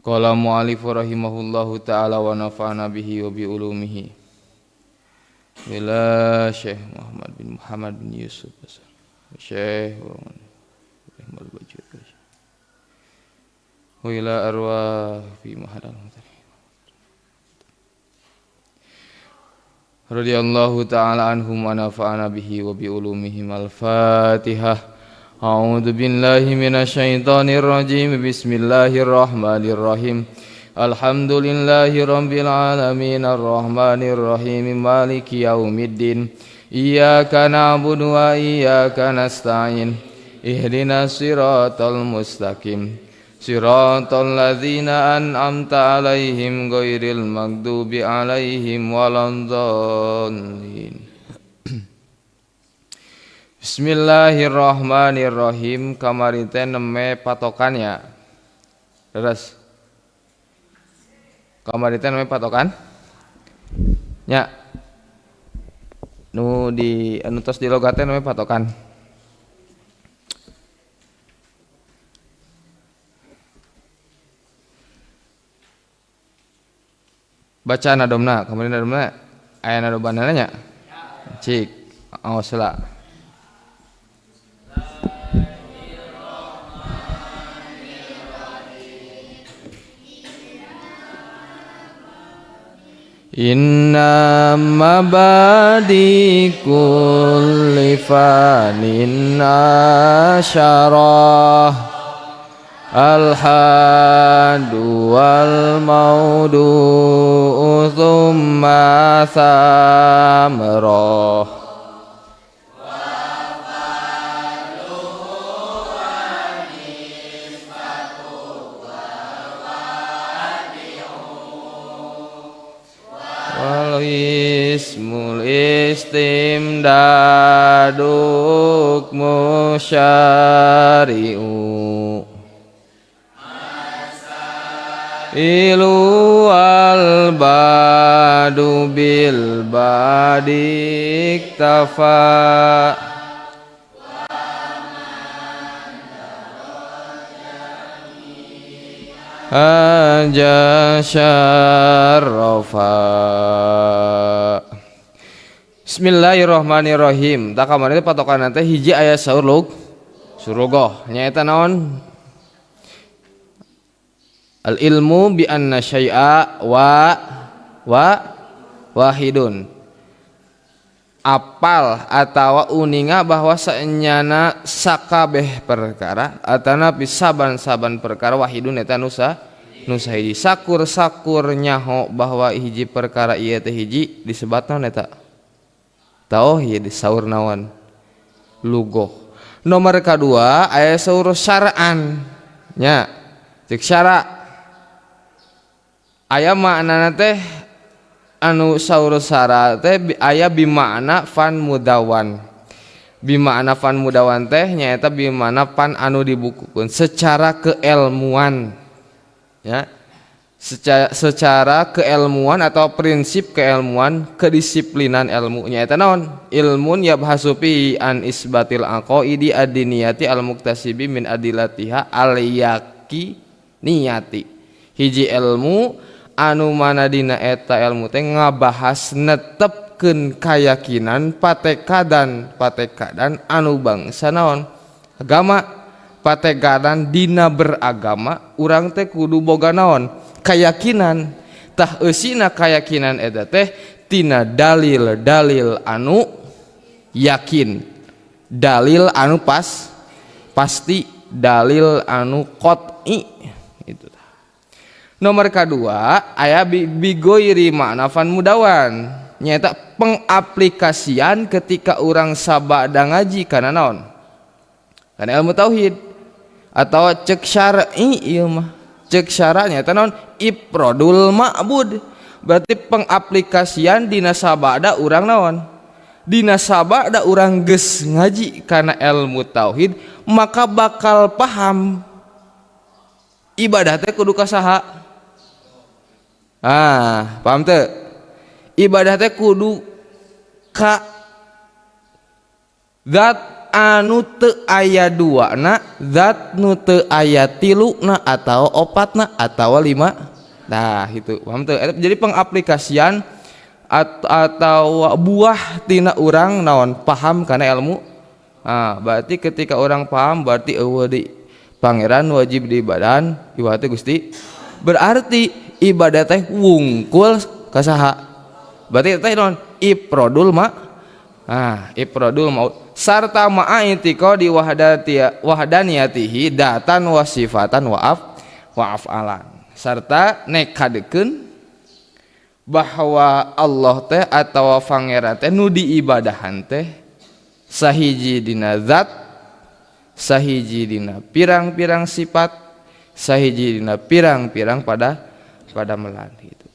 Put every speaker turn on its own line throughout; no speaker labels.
Qala mu'allif rahimahullahu ta'ala wa nafa'ana bihi wa bi ulumihi. Bila Syekh Muhammad bin Yusuf Syekh Muhammad Bajir wa ila arwah fi mahadal radhiyallahu ta'ala anhum wa nafa'ana bihi wa bi ulumihim. Al-Fatihah. A'udzu billahi minasyaitonir rajim. Bismillahirrahmanirrahim. Alhamdulillahi rabbil alamin arrahmanir rahim maliki yaumiddin. Iyyaka na'budu wa iyyaka nasta'in. Ihdinas siratal mustaqim. Siratal ladzina an'amta 'alaihim ghairil maghdubi 'alaihim waladdallin. Bismillahirrahmanirrahim. Kamari teh neme patokannya. Terus kamari teh neme patokan? Nya. Nu di anu tos di logat teh neme patokan. Baca nadomna, kamari nadomna aya nadobanana nya? Cik, aos heula. Inna mabadi kulli fanin asyarah al-hadu wal maudu thumma thamrah ismul istimdaduk musyari'u ilu al badu bil badik tafa haja syarrafa. Bismillahirrahmanirrahim. Tak kamari teh patokan teh hiji aya surugoh nyaeta naon? Al ilmu bi anna syai'a wahidun. Apal atawa uninga bahwa saenyana sakabeh perkara atanapi saban-saban perkara wahidun eta nusa hiji. Sakur nyaho bahwa hiji perkara ieu teh hiji disebat naon eta? Tauhid. Saur naon? Lugoh. Nomor kadua aya saur syara'an nya. Cek syara' aya maknana teh anu saur syara' teh aya bimakna fan mudawan. Bimakna fan mudawan teh nyaeta bimakna fan anu dibukukeun secara keilmuan. Ya. Secara keilmuan atau prinsip keilmuan, kedisiplinan ilmu nyaeta naon? Ilmun yabhasu fi an isbatil aqaidi ad-diniyati al-muktasibi min adilatiha al-yaqi niyati. Hiji ilmu anu mana dina eta ilmu teh ngabahas netepkeun kayakinan patekadan anu bangsa naon? Agama. Patekadan dina beragama urang teh kudu boga naon? Keyakinan. Tah eusina keyakinan eta teh tina dalil anu yakin, dalil anu pasti, dalil anu qot'i itu. Nomor kadua aya bigoiri makna fan mudawan nyaeta pengaplikasian ketika urang sabada ngaji kana naon? Kana ilmu tauhid. Atau cek syar'i ieu mah. Cek syara'nya eta naon? Ifradul ma'bud. Berarti pengaplikasian dina sabada urang naon? Dina sabada urang geus ngaji kana ilmu tauhid, maka bakal paham ibadah teh kudu ka saha? Paham teu? Ibadah teh kudu ka zat anu teu aya duana, zat nu teu aya tiluna atau opatna atau lima. Nah itu paham teu? Jadi pengaplikasian atau buah tina urang naon paham kana ilmu. Nah, berarti ketika orang paham berarti eueuh di pangeran wajib diibadan ibadah Gusti. Berarti ibadah teh wungkul ka saha? Berarti teh naon? Ifradul ma. Nah, ifradul maut sarta ma'a i'tiqadi wahdaniyatihi datan wa sifatan wa af'alan. Sarta nekadekeun bahwa Allah teh atawa pangeran teh nu diibadahan teh sahiji dina zat, sahiji dina pirang-pirang sifat, sahiji dina pirang-pirang pada melan gitu.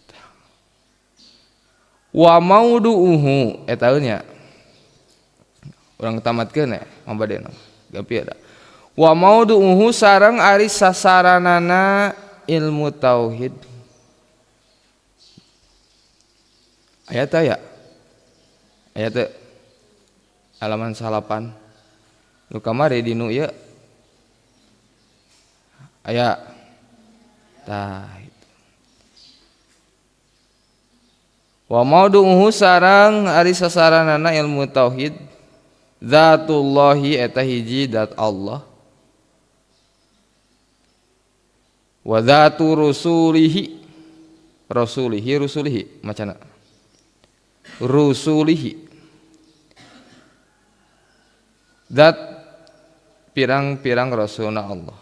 Wa maudu'uhu eta nya urang tamatkeun ya mabadena gapi ada. Wa maudu'uhu sareng ari sasaranana ilmu tauhid. Ayat aya. Ayat halaman 8. Nu kamari dinu ieu. Aya. Tah. Wa maudu'uhu sareng ari sasaranana ilmu tauhid. Zatullahi eta hiji zat Allah. Wa dzatu rusulihi macana rusulihi zat pirang-pirang rasulna Allah.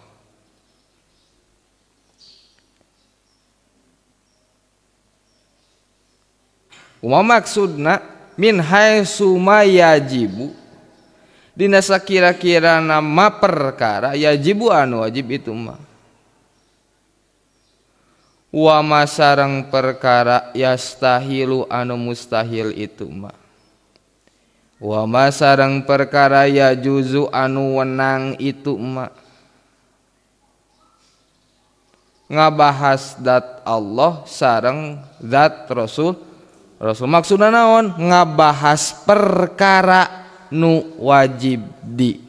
Maksudna min haitsu ma yajibu dina sakira-kira nama perkara yajibu anu wajib itu mah. Wa masareng perkara yastahilu anu mustahil itu mah. Wa masareng perkara yajuzu anu wenang itu mah. Ngabahas zat Allah sareng zat Rasul maksudna naon? Ngabahas perkara nu wajib di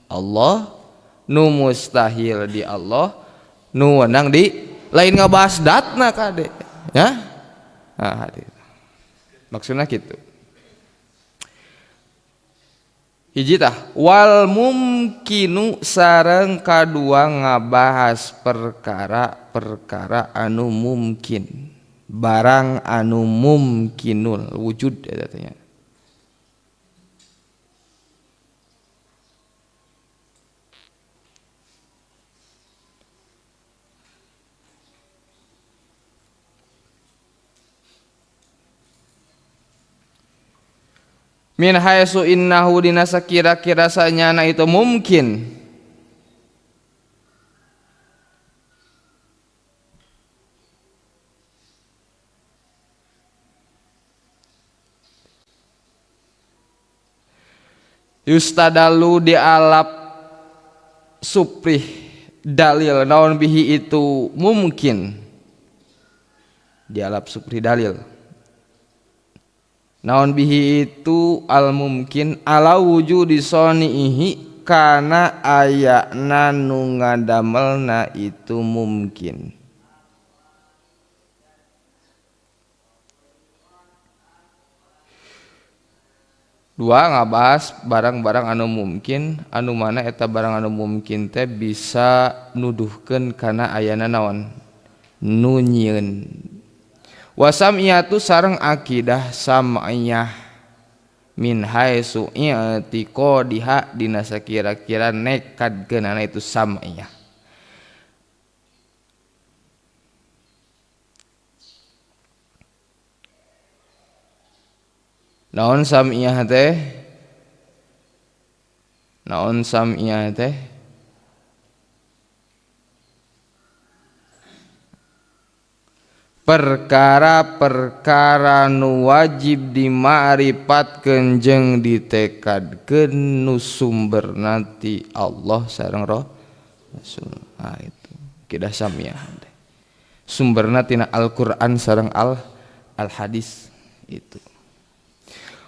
Allah, nu mustahil di Allah, nu wenang di lain ngabahas datna kade ya. Nah, maksudnya gitu. Hiji tah wal mumkinu sareng kadua ngabahas perkara anu mungkin, barang anu mumkinul wujud eta teh. Min haitsu innahu dina sakira-kira sanyana itu mungkin. Yustadalu dialap suprih dalil naon bihi itu mungkin. Dialap suprih dalil naon bihi itu al mumkin ala wujudi sonihi kana ayana nu ngadamelna itu mungkin. Dua ngabahas barang-barang anu mungkin anu mana eta barang anu mungkin teh bisa nuduhkeun kana ayana naon nu nyieun. Wasamiyatu sareng akidah sam'iyah min haitsu i'tiqadiha dina sakira-kira nekadkeunana itu sam'iyah. Naon sam'iyah teh? Naon sam'iyah teh? Perkara-perkara nu wajib dima'rifatkeun jeung ditekadkeun nu sumberna ti Allah sareng Rasul. Ah itu kidah samiyah. Sumberna tina Al-Qur'an sareng al-hadis itu.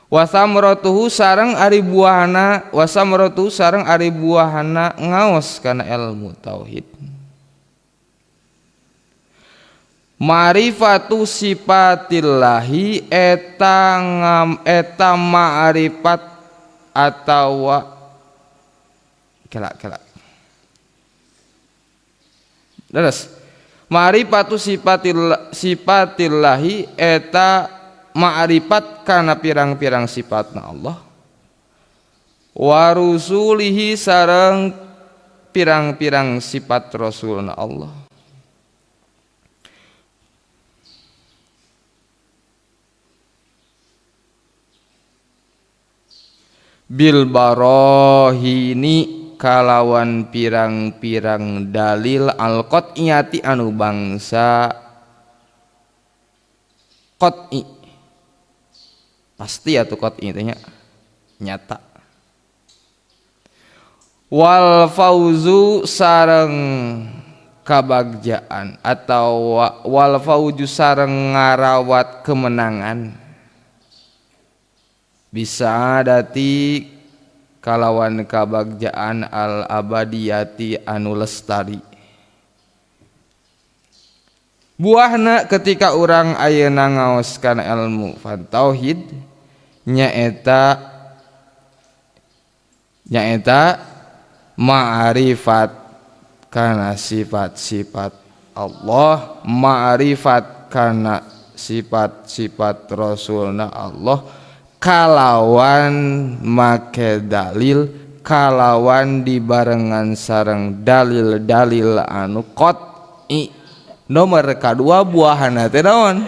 Wasamratuhu sareng ari buahna wasamratuhu sareng ari buahna ngaos kana ilmu tauhid. Ma'rifatu sifatillahi eta ma'rifat atawa kelak Leres. Ma'rifatu sifatillahi eta ma'rifat kana pirang-pirang sifatna Allah. Wa rusulihi sareng pirang-pirang sifat rasulna Allah. Bil barahini kalawan pirang-pirang dalil al-qat'iyati anu bangsa qat'i pasti atuh qat'i teh nya nyata. Wal fauzu sareng kabagjaan atau wal fauzu sareng ngarawat kemenangan bisa dati kalawan kabagjaan al abadiyati anu lestari. Buahna ketika orang ayeuna ngaos kana ilmu tauhid nyaeta ma'rifat kana sifat-sifat Allah, ma'rifat kana sifat-sifat rasulna Allah, kalawan make dalil, kalawan dibarengan sareng dalil-dalil anu qat'i. Nomor kadua buahna teh naon?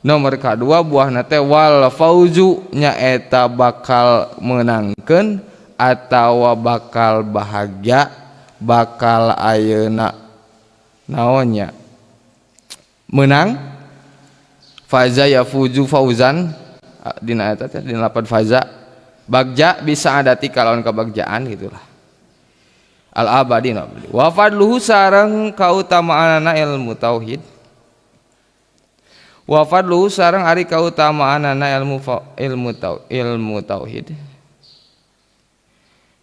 Nomor kadua buahna teh wal fauzu nyaeta bakal menangkeun atawa bakal bahagia, bakal ayeuna naonnya menang. Faza yafuzu fauzan dina eta teh dina lapan faza bagja bisa adati kalawan kabagjaan gitulah al abadi wa fadluhu sareng kautamaanna ilmu tauhid. Wa fadluhu sareng ari kautamaanna ilmu tauhid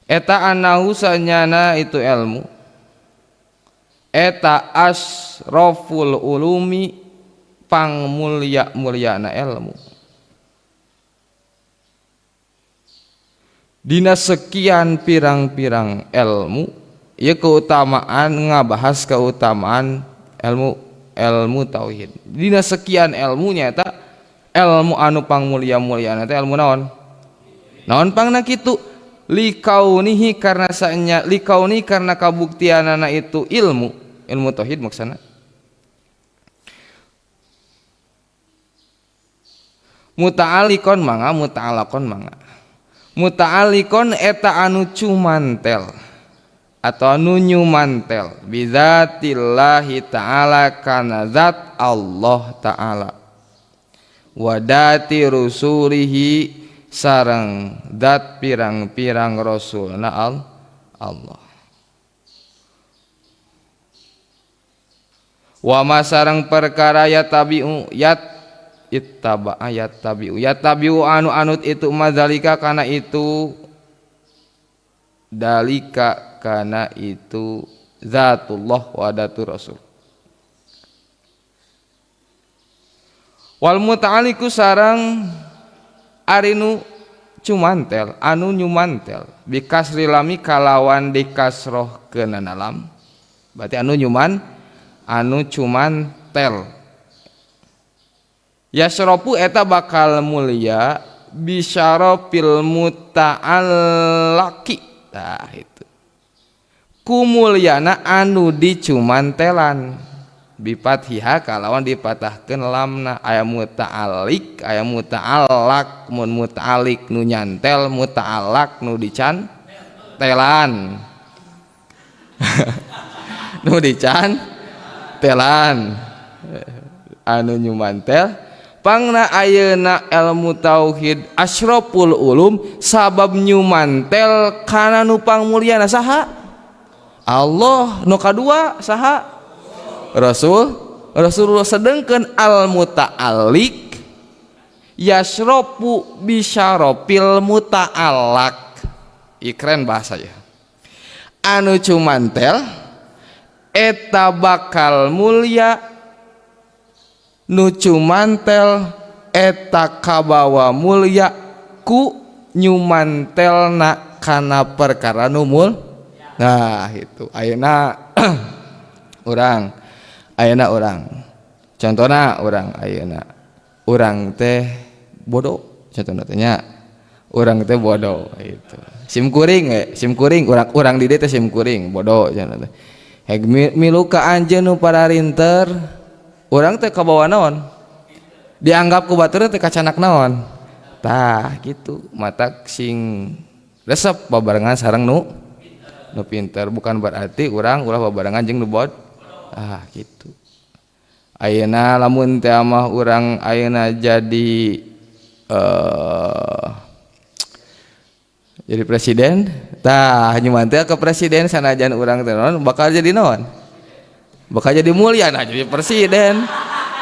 eta anahu sanyana itu ilmu eta asroful ulumi pangmulya-mulyana ilmu. Dina sekian pirang-pirang ilmu ieu keutamaan ngabahas keutamaan ilmu tauhid. Dina sekian ilmunya eta ilmu anu pangmulya-mulyana teh ilmu naon? Naon pangna kitu? Likaunihi karena sanya likauni karena kabuktianana itu ilmu tauhid maksana. Muta'alikon mangga muta'alakon mangga. Muta'alikon eta anu cumantel atau anu nyumantel bizatillahi ta'ala kana zat Allah ta'ala wadati rusulihi sareng zat pirang-pirang rasulna Allah wa masareng perkara ya tabi'u ittaba ayat tabi'u anu anut itu mazalika kana itu dalika kana itu zatullah wa datur rasul. Wal muta'aliku sarang arinu cumantel anu nyumantel bikasri lami kalawan dikasroh keunana lam berarti anu cumantel. Yasropu eta bakal mulia bisyarofil muta'allaki. Tah itu kumulyana anu dicumantelan bifathiha kalawan dipatahkeun lamna aya muta'allik aya muta'allak mun muta'allik nu nyantel muta'allak nu dicantelan nu dicantelan anu nyumantel pangna ayeuna ilmu tauhid asyraful ulum sabab nyumantel kana nu pangmulyana saha Allah nu kadua saha Rasulullah sedengkeun al muta'allik yasropu bisyaropil muta'alak. Keren bahasa ya. Anu cumantel eta bakal mulya, nu cumantel eta kabawa mulya ku nyumantelna kana perkara nu mul. Nah itu ayeuna urang contohna urang ayeuna urang teh bodoh, contohna teh nya urang teh bodoh itu sim kuring urang di dieu teh sim kuring bodoh contohna teh heg milu ka anjeun nu pararinter urang teh kabawa naon dianggap ku batur teh kacanak naon tah kitu matak sing resep babarengan sareng nu pinter, bukan berarti urang ulah babarengan jeung nu bod gitu. Ayeuna lamun teh mah urang ayeuna jadi presiden tah nyuman teh ke presiden sanajan urang teh naon bakal jadi naon bakal jadi mulia nah jadi presiden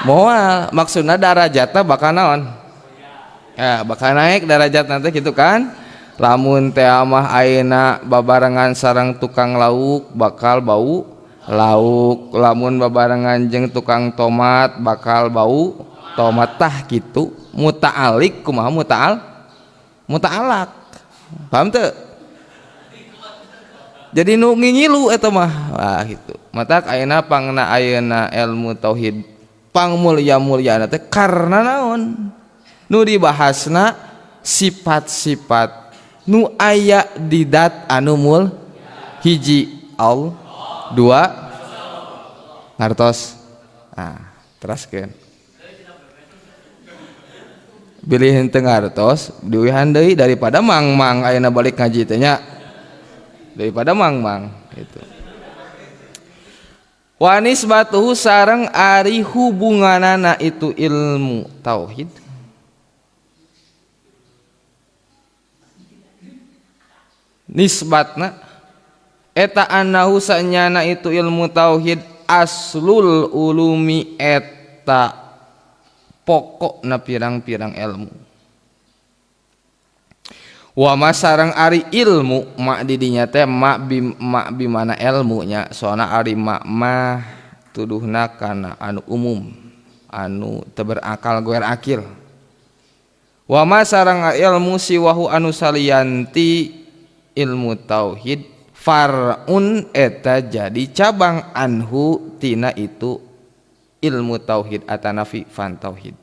moal maksudna darajatna bakal naon bakal naik darajat nanti gitu kan. Lamun teh mah ayeuna babarengan sareng tukang lauk bakal bau lauk, lamun babarengan jeung tukang tomat bakal bau tomat tah kitu. Muta'alik kumaha muta'alak paham teu jadi nu nginyilu eta mah gitu. Matak ayeuna pangna ayeuna ilmu tauhid pangmulya-mulyana teh karna naon nu dibahasna sifat-sifat nu aya di dat anu mul hiji Allah dua ngartos teraskeun bilih henteu ngartos diuihan deui daripada mangmang ayeuna balik ngaji teh nya daripada mangmang gitu. Wa nisbatuhu sareng ari hubunganana itu ilmu tauhid nisbatna eta annahu sanyana itu ilmu tauhid aslul ulumi eta pokokna pirang-pirang ilmu. Wa masarang ari ilmu mak didinya teh mak bi mana ilmunya soalna ari mak mah tuduhna kana anu umum anu teu berakal goer akil. Wa masarang ilmu siwahu anu salianti ilmu tauhid far'un eta jadi cabang anhu tina itu ilmu tauhid atanafi fan tauhid.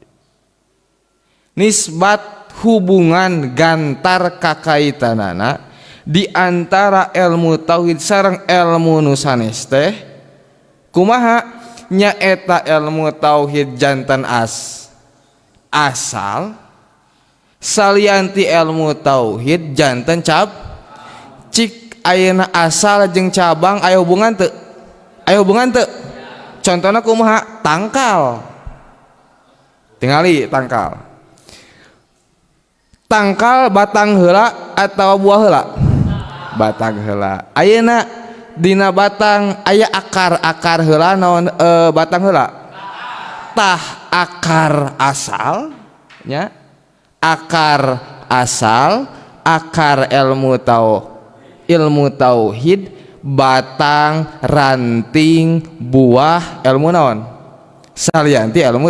Nisbat hubungan gantar kakaitanana di antara ilmu tauhid sareng ilmu nu sanes teh kumaha nya eta ilmu tauhid jantan asal salianti ilmu tauhid jantan cik ayeuna asal jeung cabang aya hubungan teu? Aya hubungan teu? Contohna kumaha? Tangkal. Tingali tangkal. Tangkal batang heula atawa buah heula? Batang heula. Ayeuna dina batang aya akar heula naon batang heula? Tah akar asal nya. Akar asal, akar ilmu tauhid, batang, ranting, buah, ilmu naon? Salianti ilmu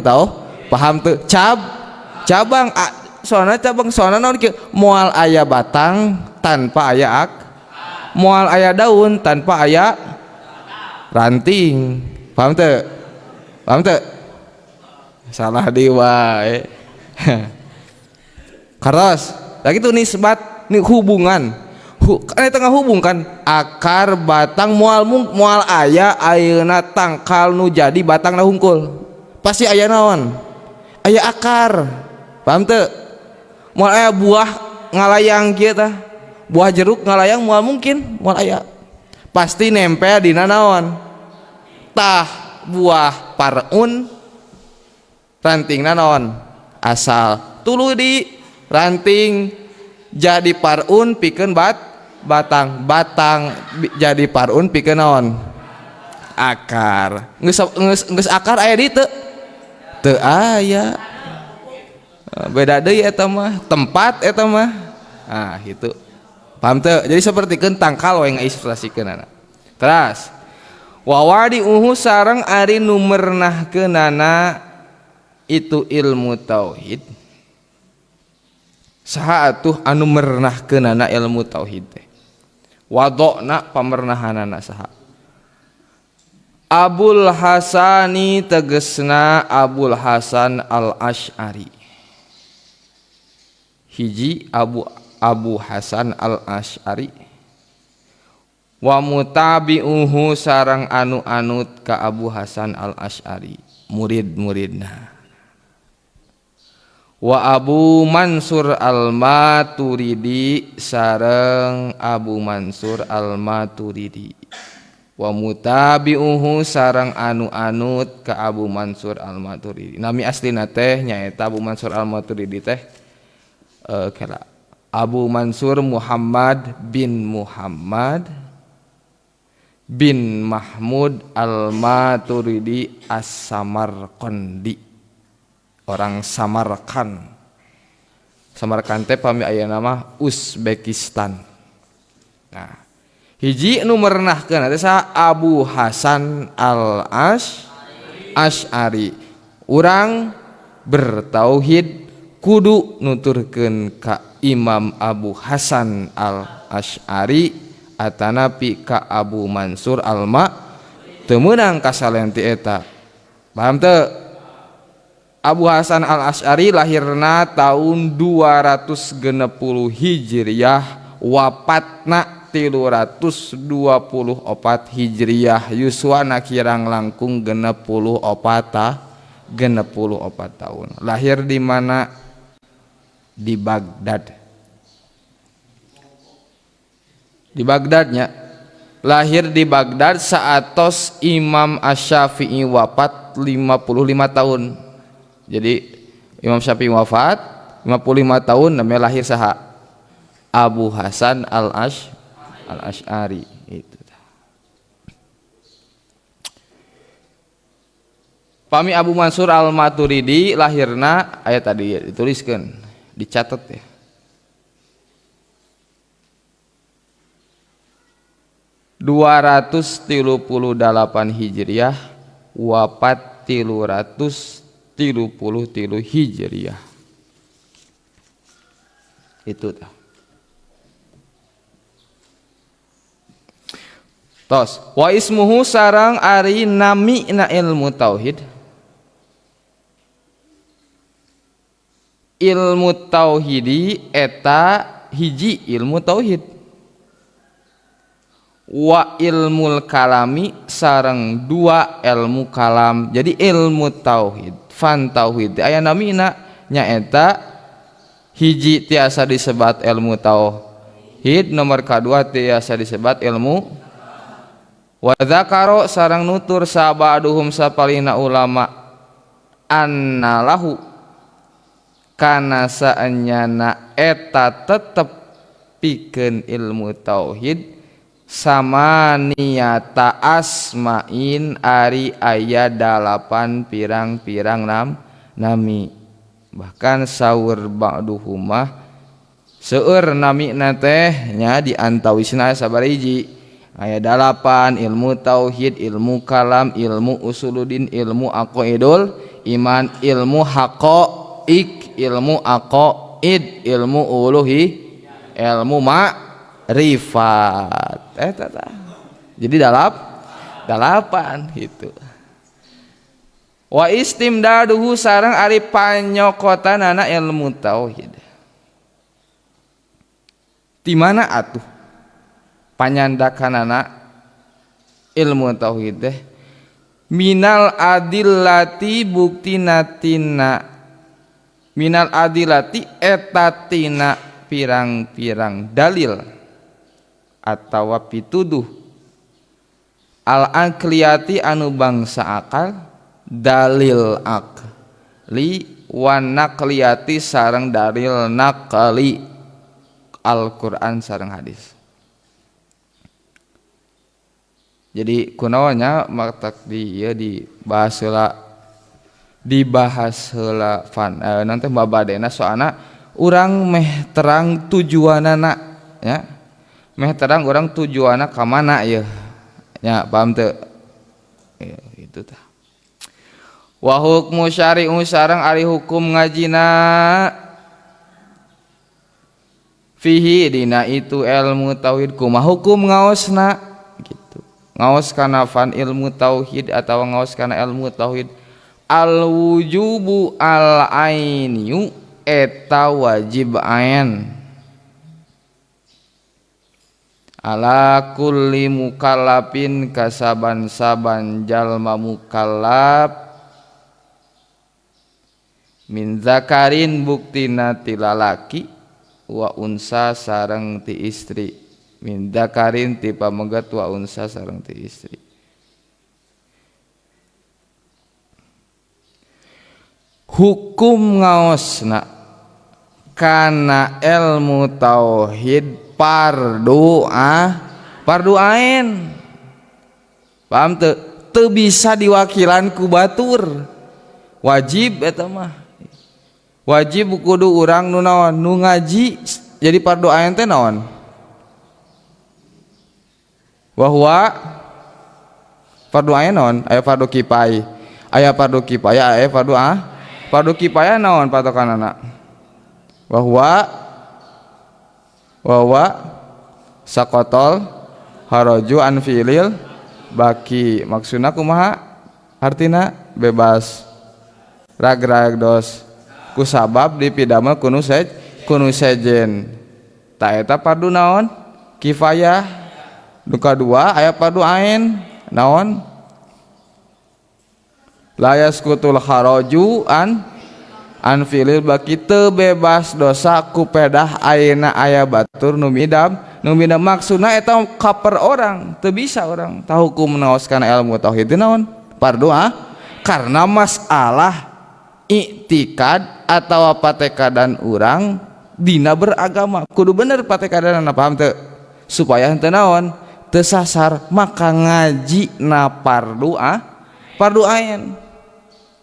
paham tuh? Cabang, soalnya cabang soalnya naon kieu? Moal aya batang tanpa aya moal aya daun tanpa aya ranting. Paham tuh? Paham tuh? Salah deui wae. Karos, lagi tuh nisbat hubungan. Tengah hubungkan akar batang moal aya ayeuna tangkal nu jadi batang na hungkul pasti aya naon aya akar paham teu moal aya buah ngalayang kieu tah buah jeruk ngalayang moal mungkin moal aya pasti nempel dina naon tah buah parun rantingna naon asal tuluy di ranting jadi parun pikeun batang jadi parun pikeun naon akar geus akar aya di teu aya Beda deui eta mah tempat eta mah. Nah itu paham teu? Jadi seperti tangkal we ngailustrasikeunana. Teras wawadi sareng ari nu merenahkeunana itu ilmu tauhid. Saha atuh anu merenahkeunana ilmu tauhid teh? Wadona pamerenahanana saha? Abul Hasani tegesna Abul Hasan Al-Asy'ari. Hiji Abu Hasan Al-Asy'ari wa mutabi'uhu sarang anu anut ka Abu Hasan Al-Asy'ari murid-muridna. Wa Abu Mansur Al-Maturidi sareng Abu Mansur Al-Maturidi. Wa mutabi'uhu sareng anu anut ka Abu Mansur Al-Maturidi. Nami aslina teh nyaeta Abu Mansur Al-Maturidi teh kala Abu Mansur Muhammad bin Mahmud Al-Maturidi As-Samarqandi, orang Samarkand. Samarkand teh pami aya nama Uzbekistan. Nah, hiji nu merenahkeun teh Abu Hasan Al-Asy'ari. Urang bertauhid kudu nuturkeun ka Imam Abu Hasan Al-Asy'ari atanapi ka Abu Mansur teu meunang kasalean ti eta. Paham teu? Abu Hasan Al-Asy'ari lahirna tahun 260 Hijriah, wafatna 324 Hijriah, yuswana kirang langkung 64 tahun. Lahir di mana? Di Baghdad. Di Baghdadnya. Lahir di Baghdad saatos Imam Asy-Syafi'i wafat 55 tahun. Jadi Imam Syafi'i wafat 55 tahun, namanya lahir saha? Abu Hasan Al-Asy'ari itu. Pami Abu Mansur Al-Maturidi lahirna aya tadi dituliskeun, dicatat ya. (238 Hijriah, wafat 333 Hijriah. Itu tah. Tos, wa ismuhu sarang ari namina ilmu tauhid. Ilmu tauhidi eta hiji ilmu tauhid. Wa ilmul kalami sareng dua ilmu kalam. Jadi ilmu tauhid, fan tauhid aya namina nyaeta hiji tiasa disebat ilmu tauhid, nomor kadua tiasa disebat ilmu wa dzakaro sareng nutur sabaduhum sapalina ulama annalahu kana saenyana eta tetep pikeun ilmu tauhid sama niata asmain ari aya 8 pirang-pirang nami. Bahkan saur ba'duhumah seueur namina teh nya di antawisna sabariji aya 8 ilmu tauhid, ilmu kalam, ilmu usuluddin, ilmu aqaidul iman, ilmu haqaiq, ilmu aqaid, ilmu uluhi, ilmu ma'rifat. Jadi 8 gitu. Wa istimdaduhu sareng ari panyokotanana ilmu tauhid. Di mana atuh panyandakanana ilmu tauhid teh? Minal adillati buktinatina, minal adillati etatina pirang-pirang dalil atawa pituduh al-aqliyati anu bangsa akal, dalil akli wa naqliyati sareng dalil naqli, Al-Qur'an sareng hadis. Jadi kunaonnya matak di bahasa dibahas heula fan nanti babadena soalna urang meh terang tujuanana ya meh terang urang tujuanna ka mana ya nya paham teu ya gitu tah wa hukmu syari'u sareng ari hukum ngajina fihi dina itu ilmu tauhid kumaha hukum ngaosna gitu ngaos kana fan ilmu tauhid atawa ngaos kana ilmu tauhid al wujubu al ainiyu eta wajib ain ala kulli mukallafin kasaban-saban jalma mukallaf min zakarin buktina ti lalaki wa unsa sareng ti istri min zakarin ti pamegat wa unsa sareng ti istri hukum ngaosna kana ilmu tauhid fardu ain paham teu bisa diwakilan ku batur wajib eta mah wajib kudu urang nu naon nu ngaji jadi fardu ain teh naon wahwa fardu ain naon aya fardu kifai aya fardu kifayah aya fardu kifayah naon patokanana wahwa sakotol haraju an fi'lil baki maksudna kumaha artina bebas rag-ragdos ku sabab dipidamel kunu sejen ta eta fardu naon kifayah nu kadua aya fardu ain naon la yaskutul haraju an filil baki teu bebas dosa ku pedah ayeuna aya batur nu midam maksudna eta kaper orang teu bisa orang tahu hukum naoskan ilmu tauhid naon fardu karena masalah iktikad atau patekadan urang dina beragama kudu bener patekadanna paham teu supaya henteu naon teu sasar maka ngaji na fardu ain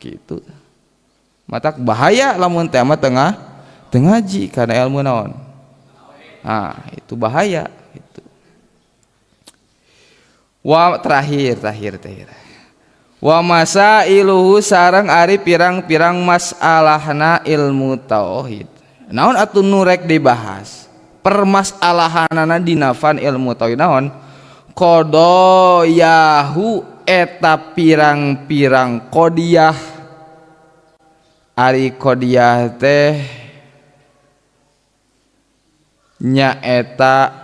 gitu matak bahaya lamun teh mah tengah ngaji karena ilmu naon itu bahaya itu wa terakhir wa masailuhu sareng ari pirang-pirang masalahna ilmu tauhid naon atuh nu rek dibahas permasalahanana dina fan ilmu tauhid naon qadayahu eta pirang-pirang qadiyah ari qadiyah teh nyaeta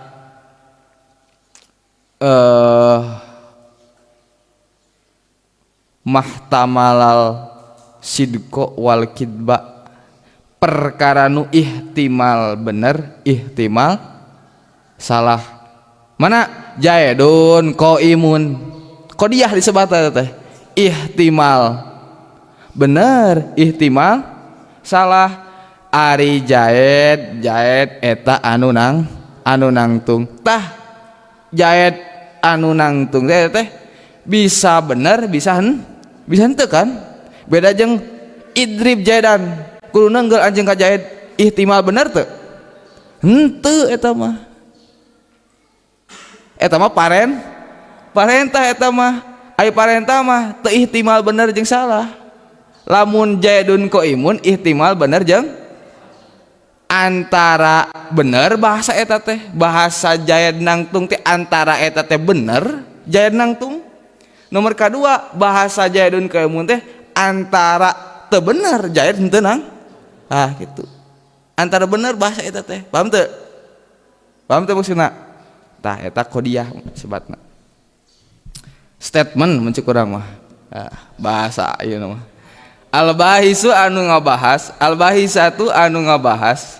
mahtamalal sidqo wal kidba perkara nu ihtimal bener ihtimal salah mana jaedun qaimun qadiyah disebat teh ihtimal bener ihtimal salah ari jaed eta anu nangtung tah jaed anu nangtung teh bisa bener bisa henteu kan beda jeung idrib jaedan kudu neunggel anjeun ka jaed ihtimal bener teu henteu eta mah parentah eta mah ai parentah mah teu ihtimal bener jeung salah lamun jaedun qaimun ihtimal bener jeung antara bener bahasa eta teh bahasa jaed nangtung teh antara eta teh bener jaed nangtung nomor kadua bahasa jaedun qaimun teh antara teu bener jaed henteu nang gitu antara bener bahasa eta teh paham teu maksudna tah eta qadiyah sebatna statement mencek urang mah bahasa ieu mah al-bahisu anu ngabahas al-bahisatu anu ngabahas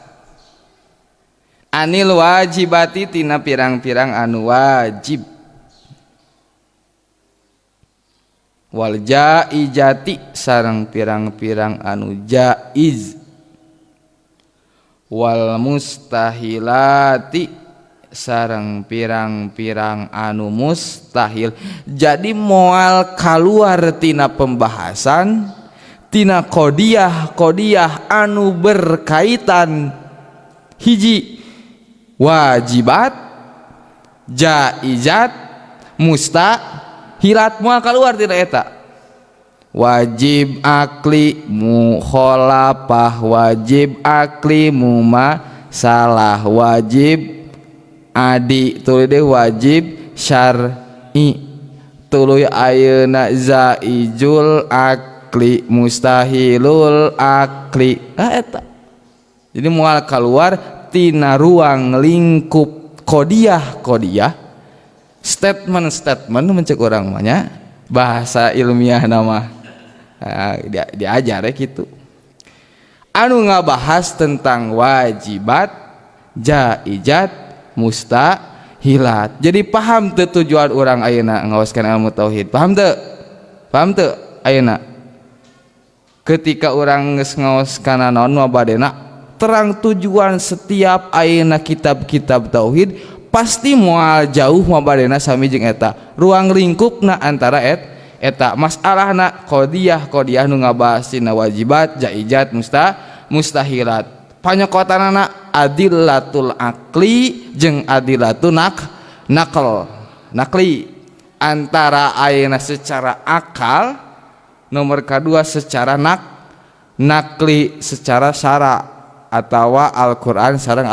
anil wajibati tina pirang-pirang anu wajib wal jaizati sareng pirang-pirang anu jaiz wal mustahilati sareng pirang-pirang anu mustahil jadi moal kaluar tina pembahasan tina qodiyah anu berkaitan hiji wajibat jaizat mustahilat moal kaluar tina eta wajib akli mukhalafah wajib akli mumasalah wajib adi tuluy deui wajib syar'i tuluy ayeuna zaijul akli mustahilul akli eta jadi moal keluar tina ruang lingkup qodiyah statement mencek urang mah nya bahasa ilmiah nama diajar gitu anu ngabahas tentang wajibat jaizat mustahilat jadi paham teu tujuan urang ayeuna ngaoskeun ilmu tauhid paham teu ayeuna ketika urang geus ngaoskeun naon mabadena terang tujuan setiap ayeuna kitab-kitab tauhid pasti moal jauh mabadena sami jeung eta ruang lingkupna antara eta masalahna qodiyah nu ngabahas tina wajibat jaizat mustahilat panyokotanana adillatul akli jeung adillatul nakli antara ayeuna secara akal nomor kedua secara nakli secara syara atawa Al-Qur'an sareng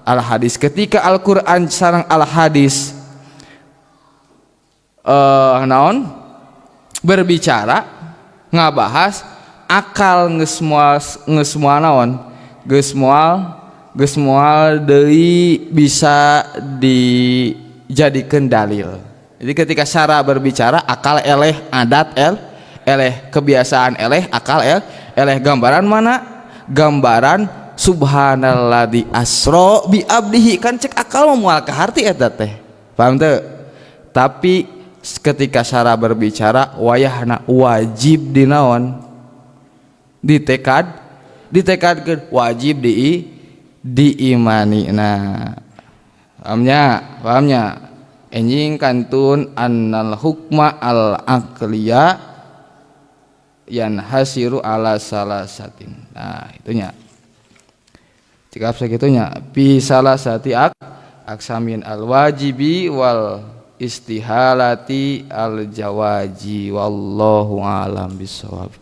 al-hadis ketika Al-Qur'an sareng al-hadis naon berbicara ngabahas akal geus moal naon geus moal deui bisa dijadikeun dalil jadi ketika syara berbicara akal eleh adat eleh kebiasaan eleh akal eleh gambaran mana gambaran subhanalladzi asra bi abdihi kan cek akal moal ka harti eta teh paham teu tapi ketika syara berbicara wayahna wajib dinaon ditekadkeun wajib diimani nah pahamnya enjing kantun annal hukma al aqliya yanhasiru ala salasatin nah itunya jika segitunya fi salasati aksamin al wajibi wal istihalati al jawaji wallahu alam bisawab.